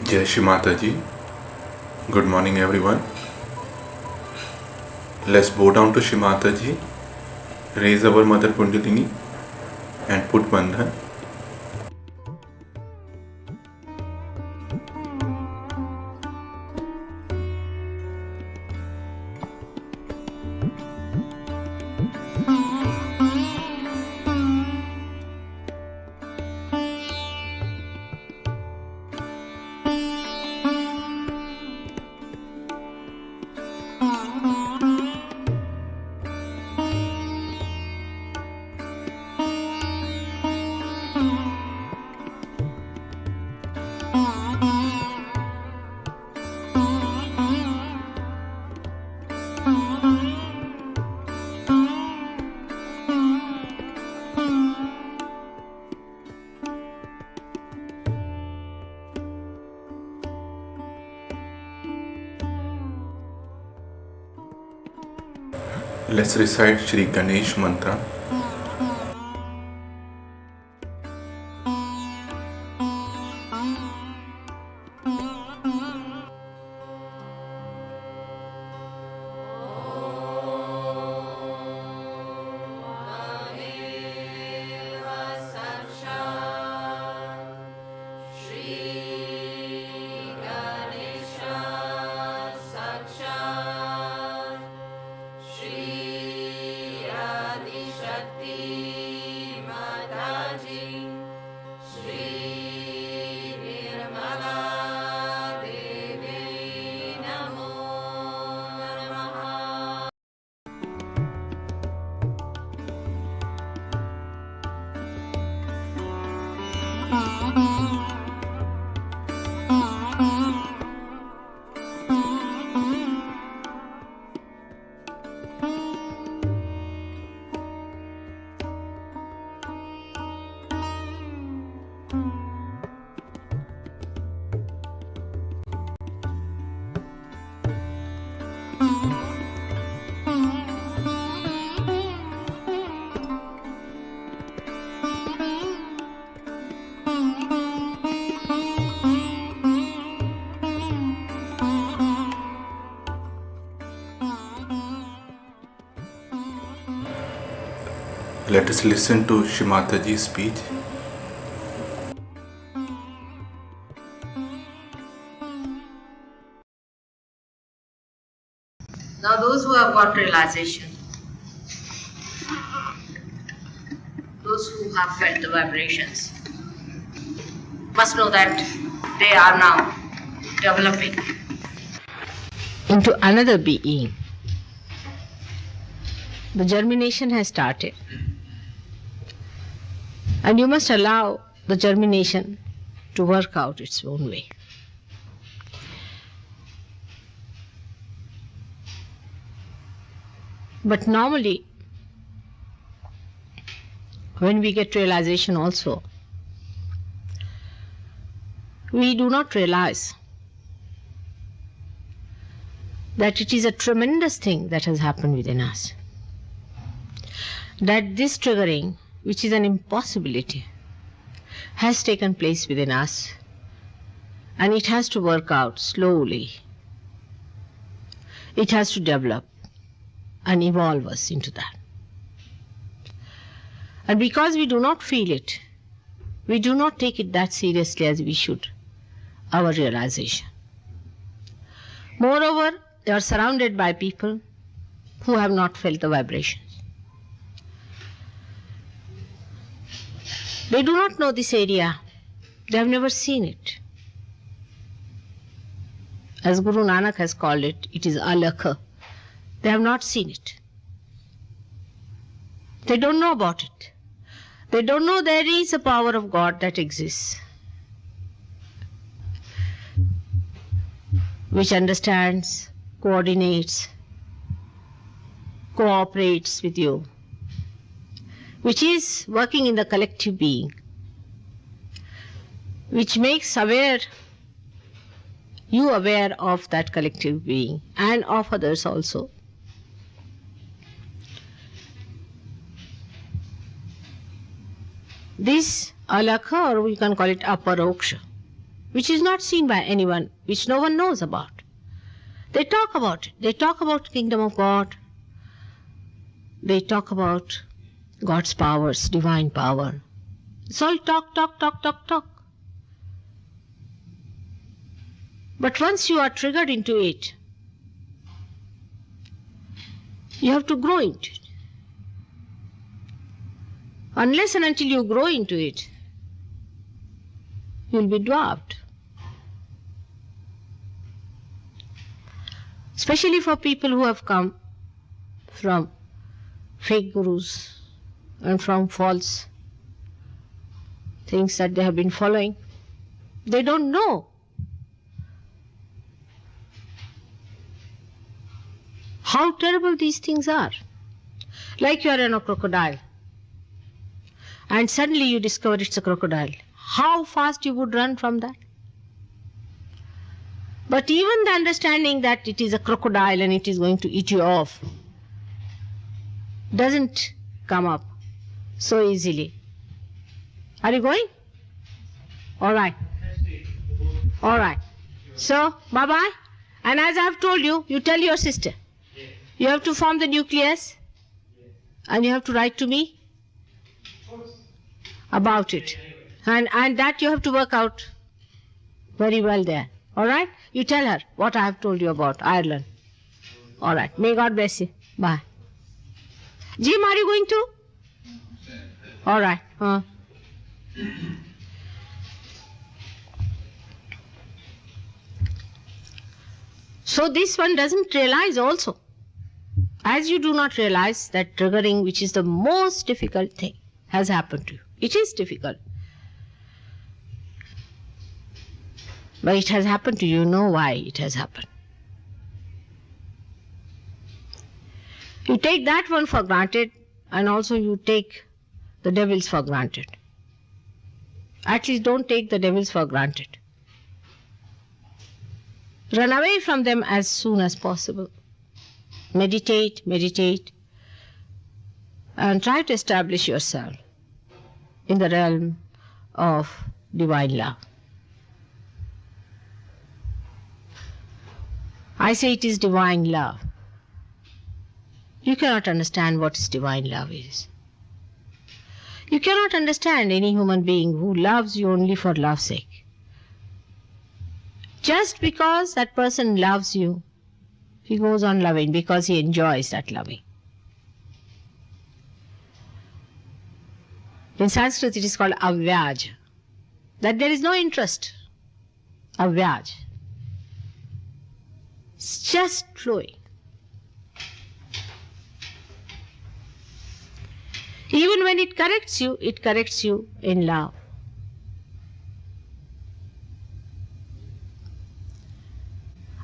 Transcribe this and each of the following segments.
Jai Shri Mataji. Good morning, everyone. Let's bow down to Shri Mataji, raise our Mother Kundalini, and put Bandhan. Let's recite Shri Ganesh Mantra. Let us listen to Shri Mataji's speech. Now those who have got realization, those who have felt the vibrations, must know that they are now developing into another being. The germination has started. And you must allow the germination to work out its own way. But normally, when we get realization also, we do not realize that it is a tremendous thing that has happened within us. That this triggering, which is an impossibility, has taken place within us, and it has to work out slowly. It has to develop and evolve us into that. And because we do not feel it, we do not take it that seriously as we should, our realization. Moreover, you are surrounded by people who have not felt the vibrations. They do not know this area. They have never seen it. As Guru Nanak has called it, it is alakha. They have not seen it. They don't know about it. They don't know there is a power of God that exists, which understands, coordinates, cooperates with you, which is working in the collective being, which makes you aware of that collective being and of others also. This alakha, or we can call it aparoksha, which is not seen by anyone, which no one knows about. They talk about it. They talk about kingdom of God. They talk about God's powers, divine power. It's all talk, talk, talk, talk, talk. But once you are triggered into it, you have to grow into it. Unless and until you grow into it, you will be dwarfed. Especially for people who have come from fake gurus and from false things that they have been following. They don't know how terrible these things are. Like you are in a crocodile and suddenly you discover it's a crocodile. How fast you would run from that? But even the understanding that it is a crocodile and it is going to eat you off doesn't come up so easily. Are you going? All right. All right. So, bye-bye. And as I've told you, you tell your sister. You have to form the nucleus and you have to write to me about it. And that you have to work out very well there. All right? You tell her what I have told you about Ireland. All right. May God bless you. Bye. Jim, are you going to? All right. So this one doesn't realize also. As you do not realize that triggering, which is the most difficult thing, has happened to you. It is difficult. But it has happened to you. You know why it has happened. You take that one for granted and also you take the devils for granted. At least don't take the devils for granted. Run away from them as soon as possible. Meditate, meditate, and try to establish yourself in the realm of divine love. I say it is divine love. You cannot understand what is divine love is. You cannot understand any human being who loves you only for love's sake. Just because that person loves you, he goes on loving because he enjoys that loving. In Sanskrit it is called avyaj, that there is no interest. Avyaj. It's just flowing. Even when it corrects you in love.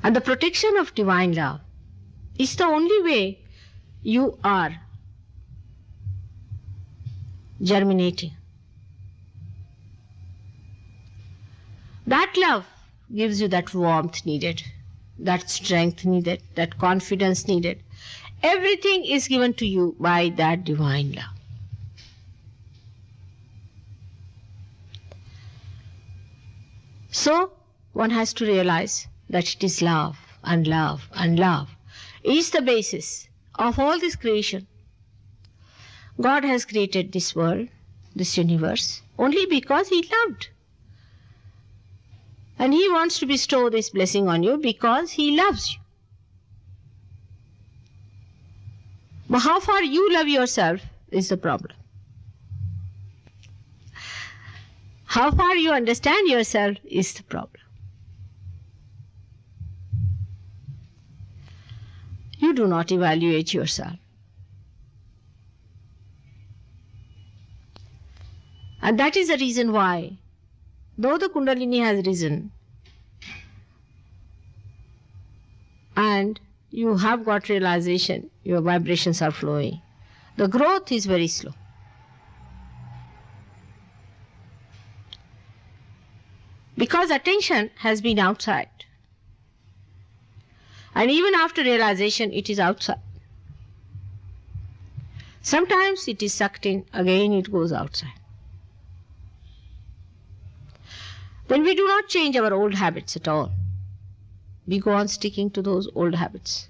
And the protection of divine love is the only way you are germinating. That love gives you that warmth needed, that strength needed, that confidence needed. Everything is given to you by that divine love. So, one has to realize that it is love and love and love is the basis of all this creation. God has created this world, this universe, only because He loved. And He wants to bestow this blessing on you because He loves you. But how far you love yourself is the problem. How far you understand yourself is the problem. You do not evaluate yourself. And that is the reason why, though the Kundalini has risen and you have got realization, your vibrations are flowing, the growth is very slow. Because attention has been outside. And even after realization, it is outside. Sometimes it is sucked in, again it goes outside. then we do not change our old habits at all. We go on sticking to those old habits.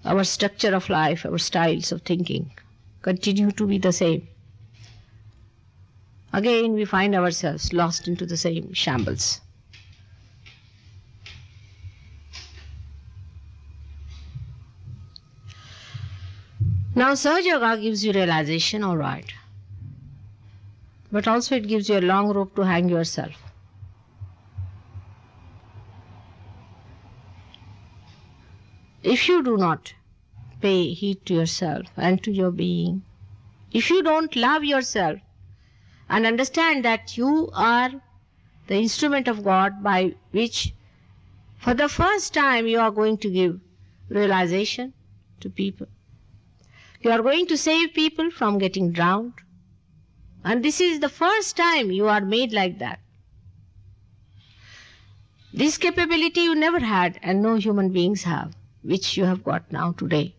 Our structure of life, our styles of thinking continue to be the same. Again, we find ourselves lost into the same shambles. Now, Sahaja Yoga gives you realization, all right. But also it gives you a long rope to hang yourself. If you do not pay heed to yourself and to your being, if you don't love yourself and understand that you are the instrument of God by which for the first time you are going to give realization to people, you are going to save people from getting drowned, and this is the first time you are made like that. This capability you never had and no human beings have, which you have got now today.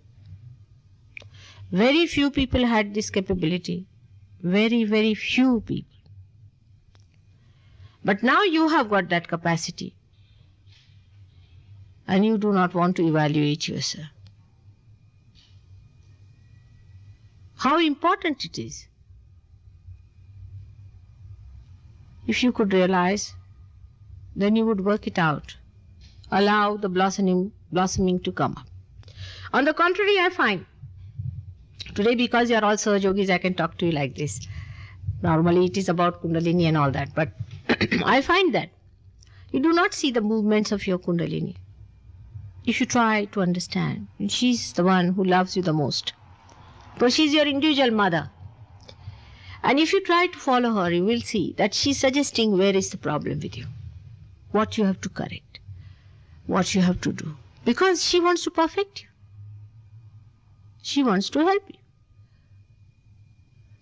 Very few people had this capability. Very, very few people. But now you have got that capacity and you do not want to evaluate yourself. How important it is. If you could realize, then you would work it out. Allow the blossoming to come up. On the contrary, I find, today because you are all Sahaja Yogis, I can talk to you like this. Normally it is about Kundalini and all that, but I find that you do not see the movements of your Kundalini. If you try to understand, she's the one who loves you the most. Because she's your individual mother. And if you try to follow her, you will see that she's suggesting where is the problem with you, what you have to correct, what you have to do. Because she wants to perfect you. She wants to help you.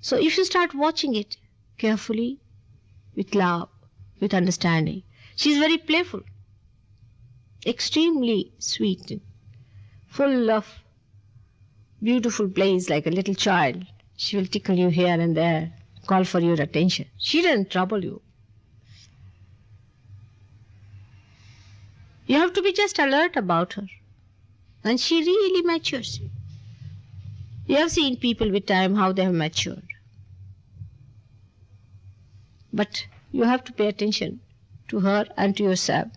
So if you start watching it carefully, with love, with understanding, she's very playful, extremely sweet, and full of beautiful plays like a little child. She will tickle you here and there, call for your attention. She doesn't trouble you. You have to be just alert about her. And she really matures you. You have seen people with time how they have matured. But you have to pay attention to her and to yourself.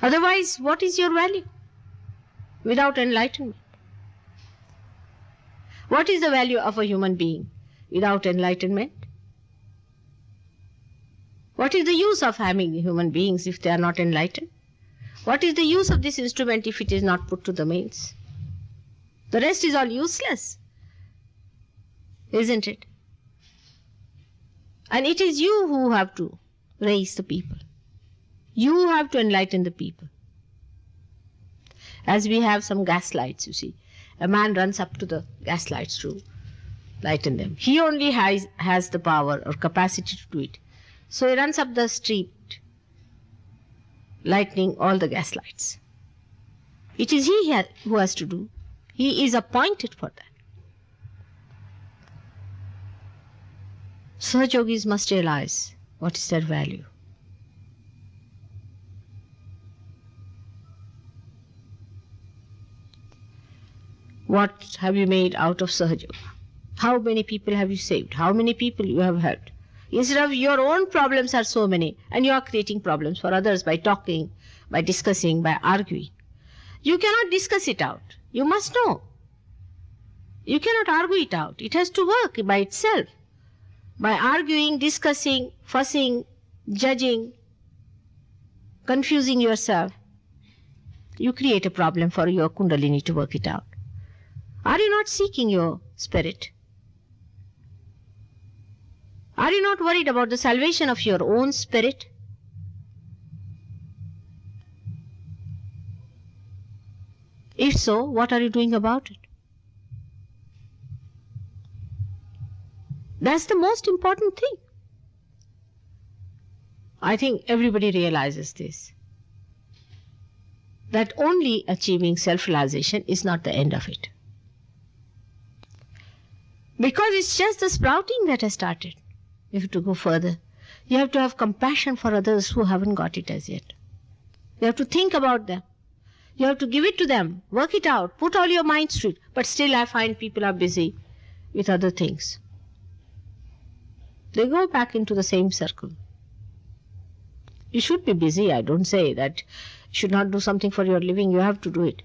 Otherwise, what is your value without enlightenment? What is the value of a human being without enlightenment? What is the use of having human beings if they are not enlightened? What is the use of this instrument if it is not put to the mains? The rest is all useless, isn't it? And it is you who have to raise the people. You have to enlighten the people. As we have some gas lights, you see. A man runs up to the gas lights to lighten them. He only has the power or capacity to do it. So he runs up the street, lightening all the gas lights. It is he who has to do. He is appointed for that. Sahaja Yogis must realize what is their value. What have you made out of Sahaja Yoga? How many people have you saved? How many people you have helped? Instead of your own problems are so many, and you are creating problems for others by talking, by discussing, by arguing. You cannot discuss it out. You must know. You cannot argue it out. It has to work by itself. By arguing, discussing, fussing, judging, confusing yourself, you create a problem for your Kundalini to work it out. Are you not seeking your spirit? Are you not worried about the salvation of your own spirit? If so, what are you doing about it? That's the most important thing. I think everybody realizes this. That only achieving self-realization is not the end of it. Because it's just the sprouting that has started. You have to go further. You have to have compassion for others who haven't got it as yet. You have to think about them. You have to give it to them, work it out, put all your minds to it. But still I find people are busy with other things. They go back into the same circle. You should be busy. I don't say that you should not do something for your living. You have to do it.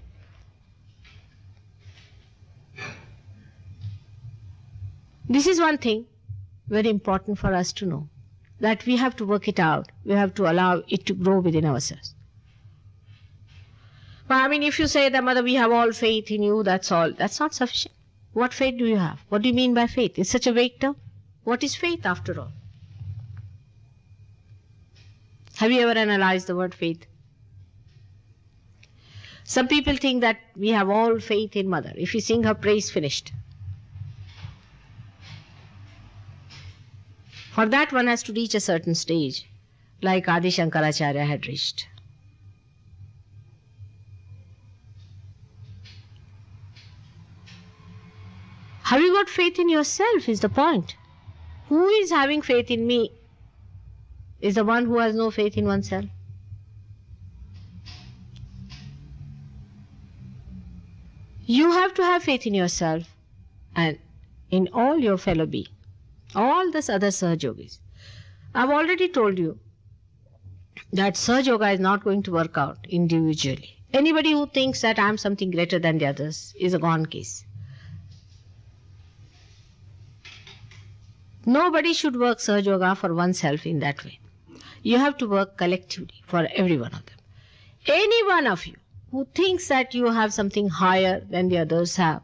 This is one thing very important for us to know, that we have to work it out. We have to allow it to grow within ourselves. But I mean, if you say that, Mother, we have all faith in you, that's all. That's not sufficient. What faith do you have? What do you mean by faith? It's such a vague term. What is faith after all? Have you ever analyzed the word faith? Some people think that we have all faith in Mother. If we sing her praise, finished. For that one has to reach a certain stage, like Adi Shankaracharya had reached. Have you got faith in yourself is the point. Who is having faith in me is the one who has no faith in oneself. You have to have faith in yourself and in all your fellow beings, all these other Sahaja Yogis. I've already told you that Sahaja Yoga is not going to work out individually. Anybody who thinks that I'm something greater than the others is a gone case. Nobody should work Sahaja Yoga for oneself in that way. You have to work collectively for every one of them. Any one of you who thinks that you have something higher than the others have,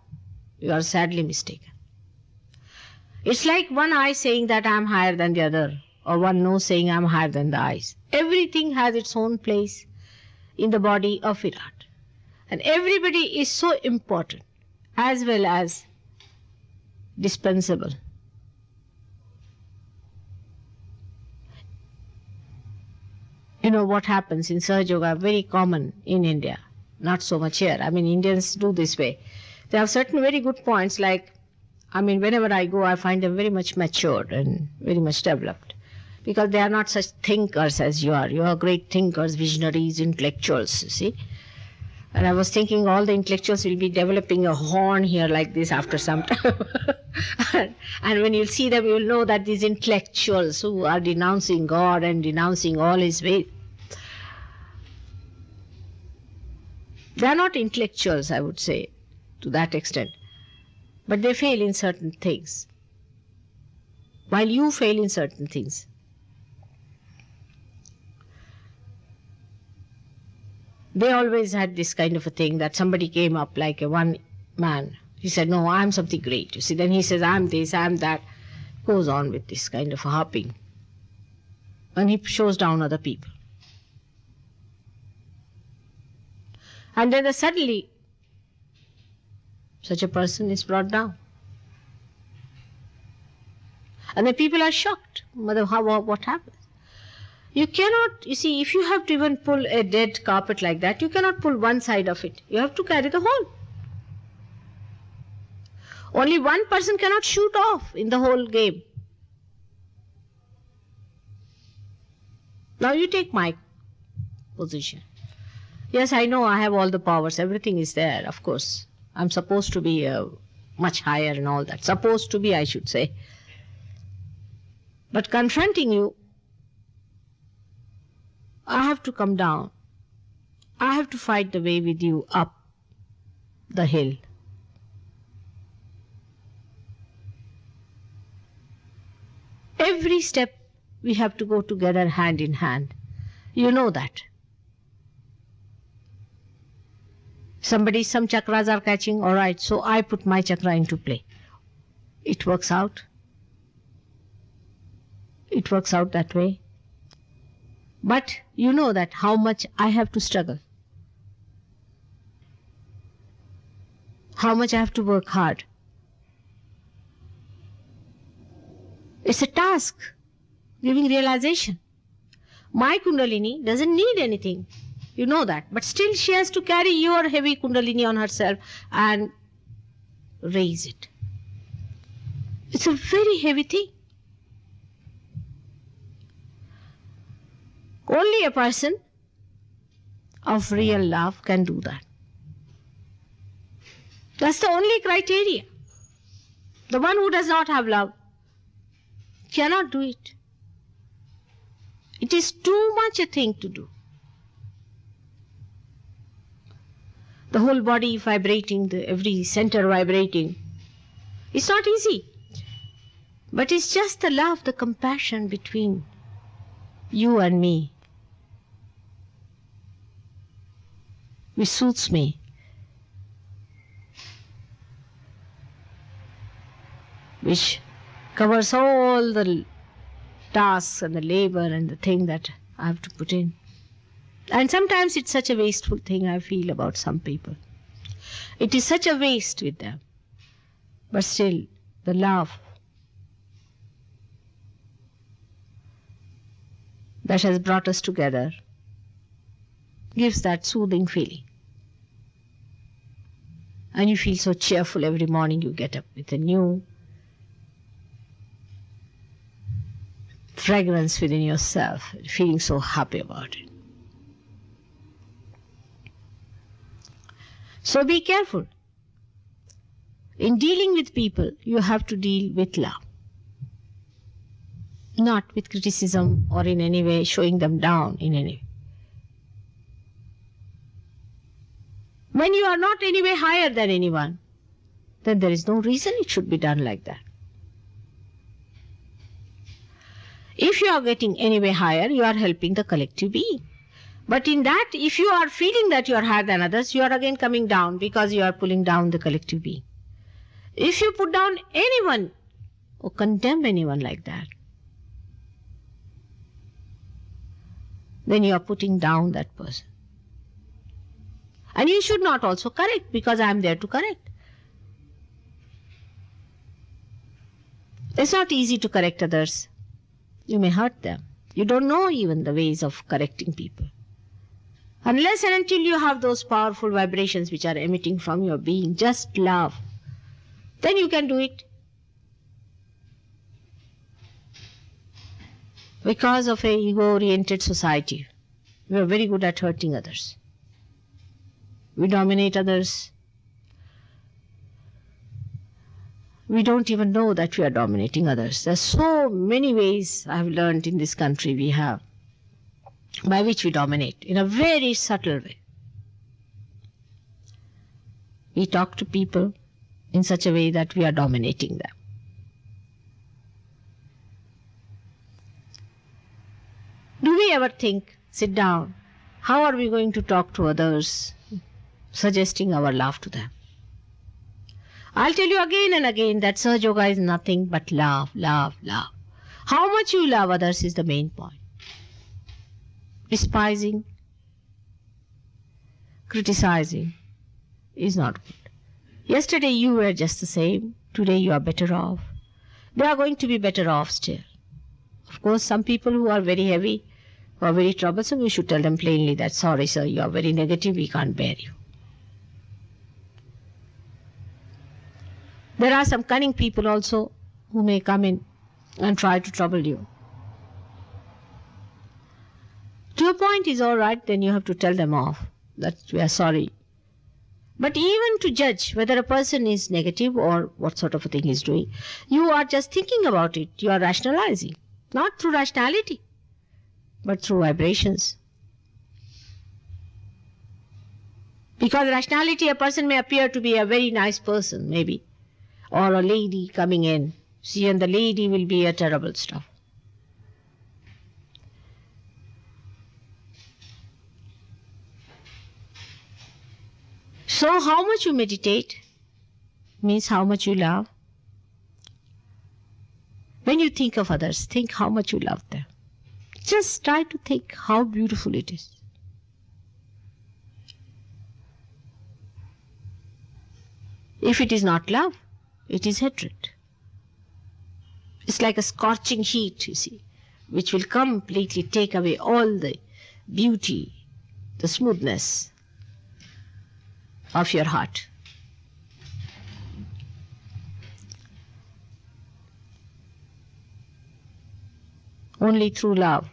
you are sadly mistaken. It's like one eye saying that I'm higher than the other, or one nose saying I'm higher than the eyes. Everything has its own place in the body of Virat. And everybody is so important as well as dispensable. You know what happens in Sahaja Yoga, very common in India, not so much here. I mean, Indians do this way. They have certain very good points, like, I mean, whenever I go, I find them very much matured and very much developed, because they are not such thinkers as you are. You are great thinkers, visionaries, intellectuals, you see. And I was thinking all the intellectuals will be developing a horn here like this after some time. And when you'll see them, you'll know that these intellectuals who are denouncing God and denouncing all His ways, they are not intellectuals, I would say, to that extent. But they fail in certain things, while you fail in certain things. They always had this kind of a thing that somebody came up like a one man. He said, no, I'm something great. You see, then he says, I'm this, I'm that. Goes on with this kind of a hopping. And he shows down other people. And then suddenly, such a person is brought down. And the people are shocked. Mother, what happened? You cannot, you see, if you have to even pull a dead carpet like that, you cannot pull one side of it. You have to carry the whole. Only one person cannot shoot off in the whole game. Now you take my position. Yes, I know I have all the powers. Everything is there, of course. I'm supposed to be much higher and all that. Supposed to be, I should say. But confronting you, I have to come down. I have to fight the way with you up the hill. Every step we have to go together hand in hand. You know that. Some chakras are catching, all right, so I put my chakra into play. It works out. It works out that way. But you know that how much I have to struggle. How much I have to work hard. It's a task, giving realization. My Kundalini doesn't need anything. You know that. But still she has to carry your heavy Kundalini on herself and raise it. It's a very heavy thing. Only a person of real love can do that. That's the only criteria. The one who does not have love cannot do it. It is too much a thing to do. The whole body vibrating, every center vibrating. It's not easy. But it's just the love, the compassion between you and me, which suits me. Which covers all the tasks and the labor and the thing that I have to put in. And sometimes it's such a wasteful thing I feel about some people. It is such a waste with them. But still, the love that has brought us together gives that soothing feeling. And you feel so cheerful every morning you get up with a new fragrance within yourself, feeling so happy about it. So be careful. In dealing with people, you have to deal with love. Not with criticism or in any way showing them down in any way. When you are not any way higher than anyone, then there is no reason it should be done like that. If you are getting any way higher, you are helping the collective being. But in that, if you are feeling that you are higher than others, you are again coming down because you are pulling down the collective being. If you put down anyone or condemn anyone like that, then you are putting down that person. And you should not also correct, because I am there to correct. It's not easy to correct others. You may hurt them. You don't know even the ways of correcting people. Unless and until you have those powerful vibrations which are emitting from your being, just love, then you can do it. Because of an ego-oriented society, we are very good at hurting others. We dominate others. We don't even know that we are dominating others. There are so many ways I have learned in this country we have by which we dominate in a very subtle way. We talk to people in such a way that we are dominating them. Do we ever think, sit down, how are we going to talk to others, suggesting our love to them? I'll tell you again and again that Sahaja Yoga is nothing but love, love, love. How much you love others is the main point. Despising, criticizing is not good. Yesterday you were just the same. Today you are better off. They are going to be better off still. Of course, some people who are very heavy, who are very troublesome, you should tell them plainly that, sorry sir, you are very negative, we can't bear you. There are some cunning people also who may come in and try to trouble you. To a point is all right, then you have to tell them off that we are sorry. But even to judge whether a person is negative or what sort of a thing he is doing, you are just thinking about it. You are rationalizing, not through rationality, but through vibrations. Because rationality, a person may appear to be a very nice person, maybe, or a lady coming in. See, and the lady will be a terrible stuff. So how much you meditate means how much you love. When you think of others, think how much you love them. Just try to think how beautiful it is. If it is not love, it is hatred. It's like a scorching heat, you see, which will completely take away all the beauty, the smoothness of your heart. Only through love,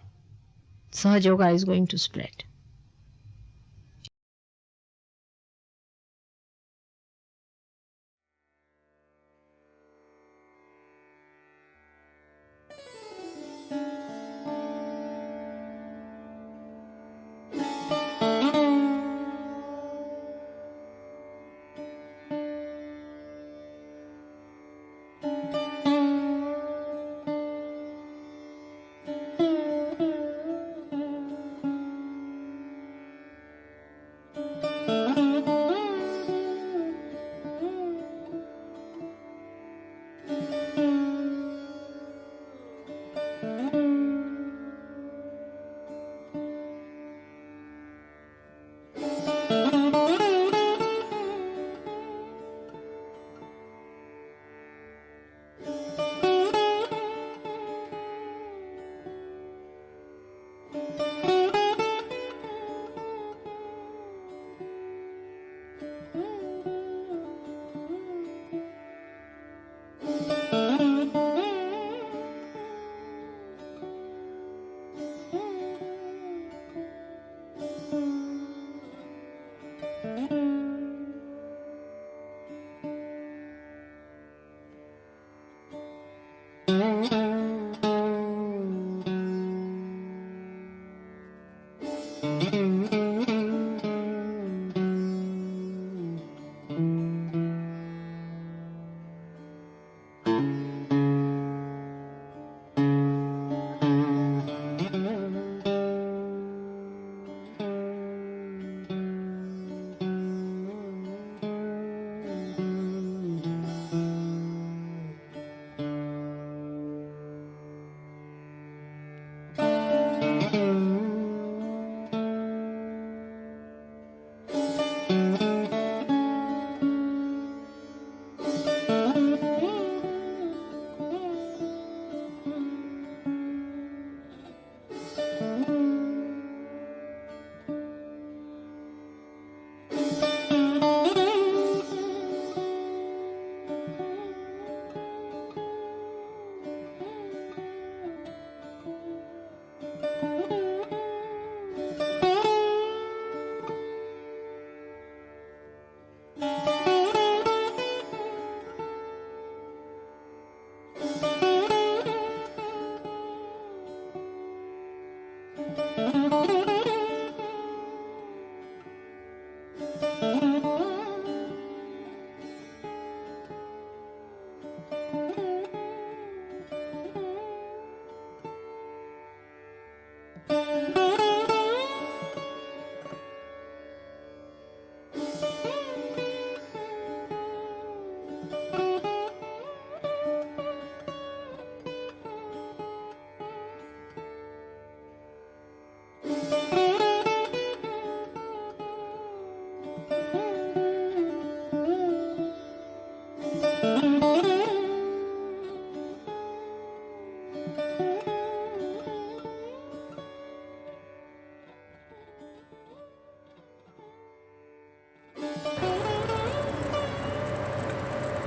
Sahaja Yoga is going to spread.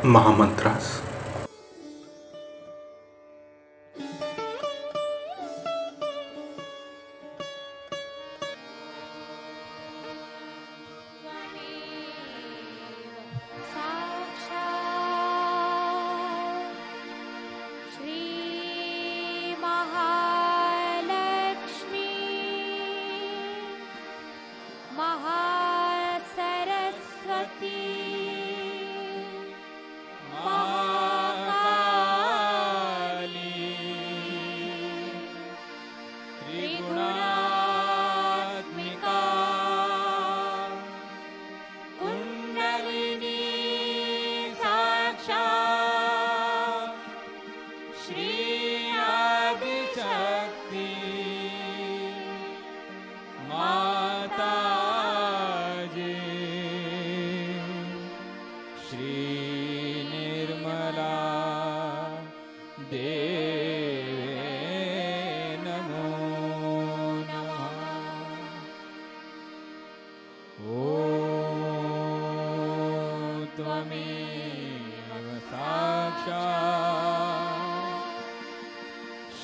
Mahamantras.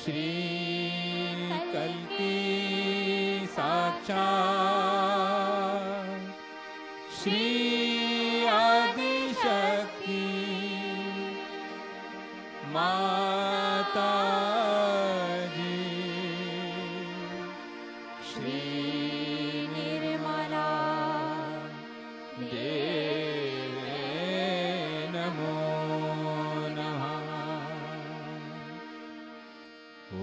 Shri कल्की साक्षात् श्री आदिशक्ति माता जी, श्री निर्मला देवे नमो नमः। ॐ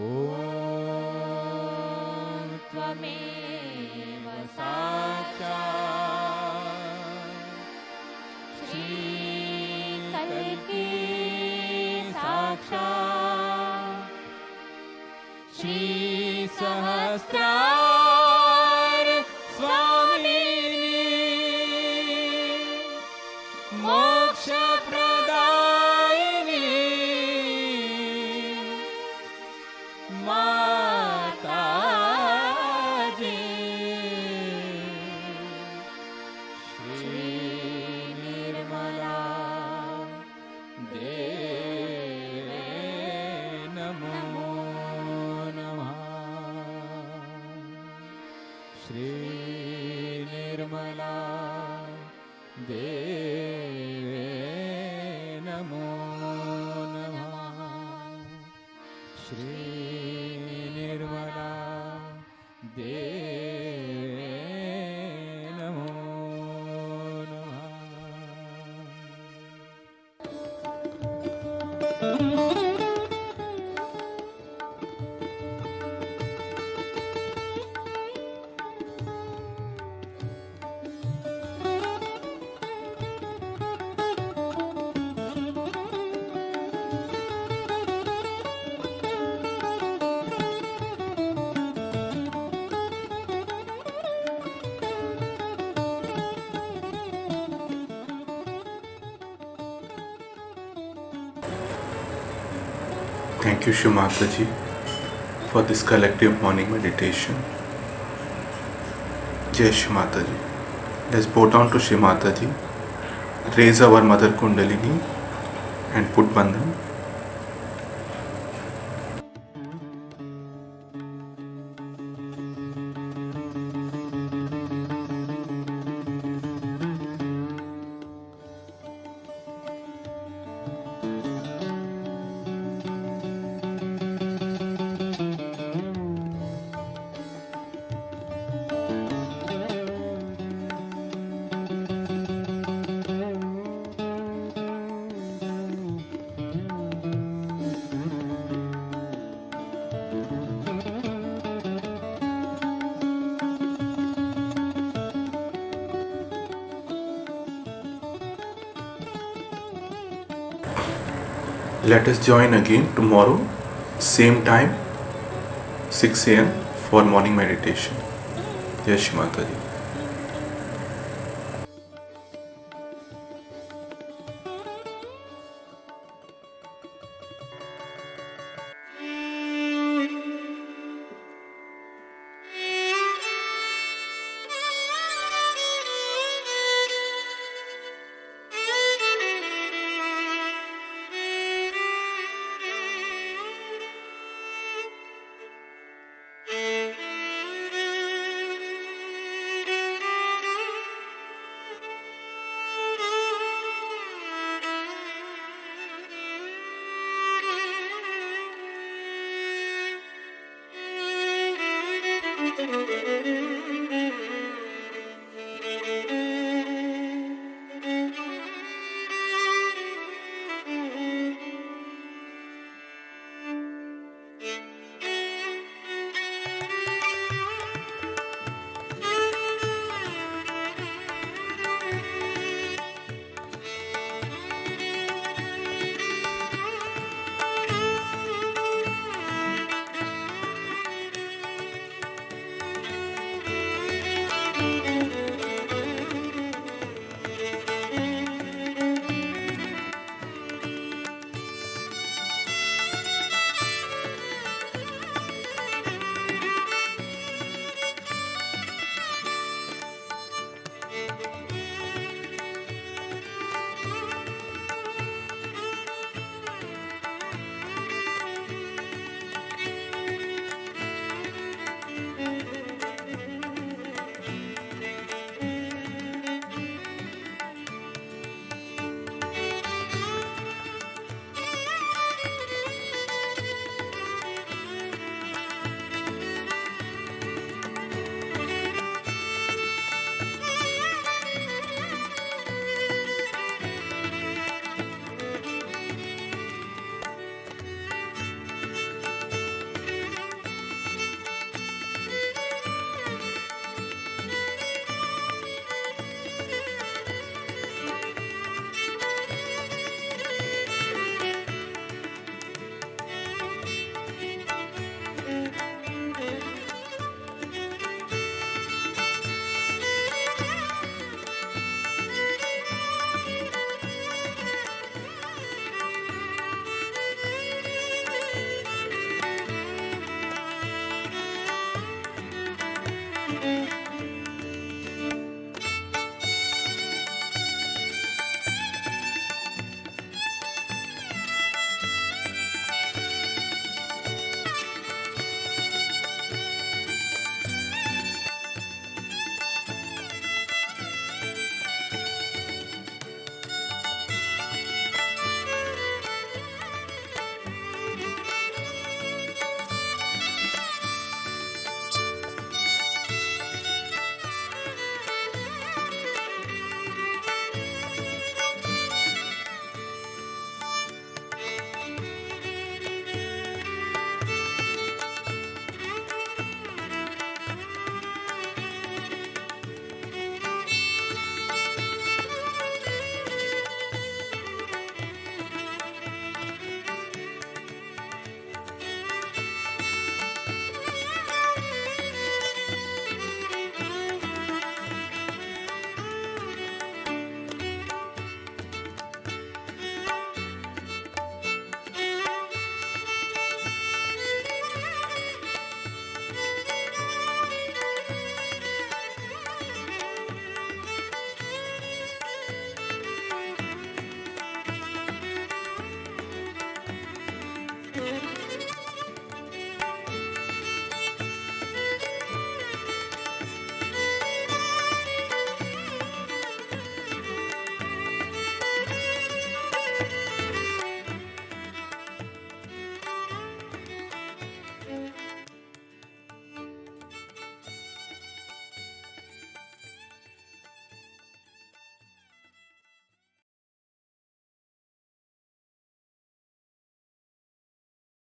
त्वमेव साक्षात् श्री कल्की साक्षात् श्री सहस्रार स्वामिनी मोक्ष प्रदायिनी माता जी, श्री निर्मला देवे नमो नमः। श्री निर्मला देवे नमो नमः। श्री निर्मला देवे नमो नमः। Thank you, Shri Mataji, for this collective morning meditation. Jai Shri Mataji. Let's bow down to Shri Mataji, raise our Mother Kundalini and put Bandhan. Let us join again tomorrow, same time, 6 a.m. for morning meditation. Jai Shri Mataji.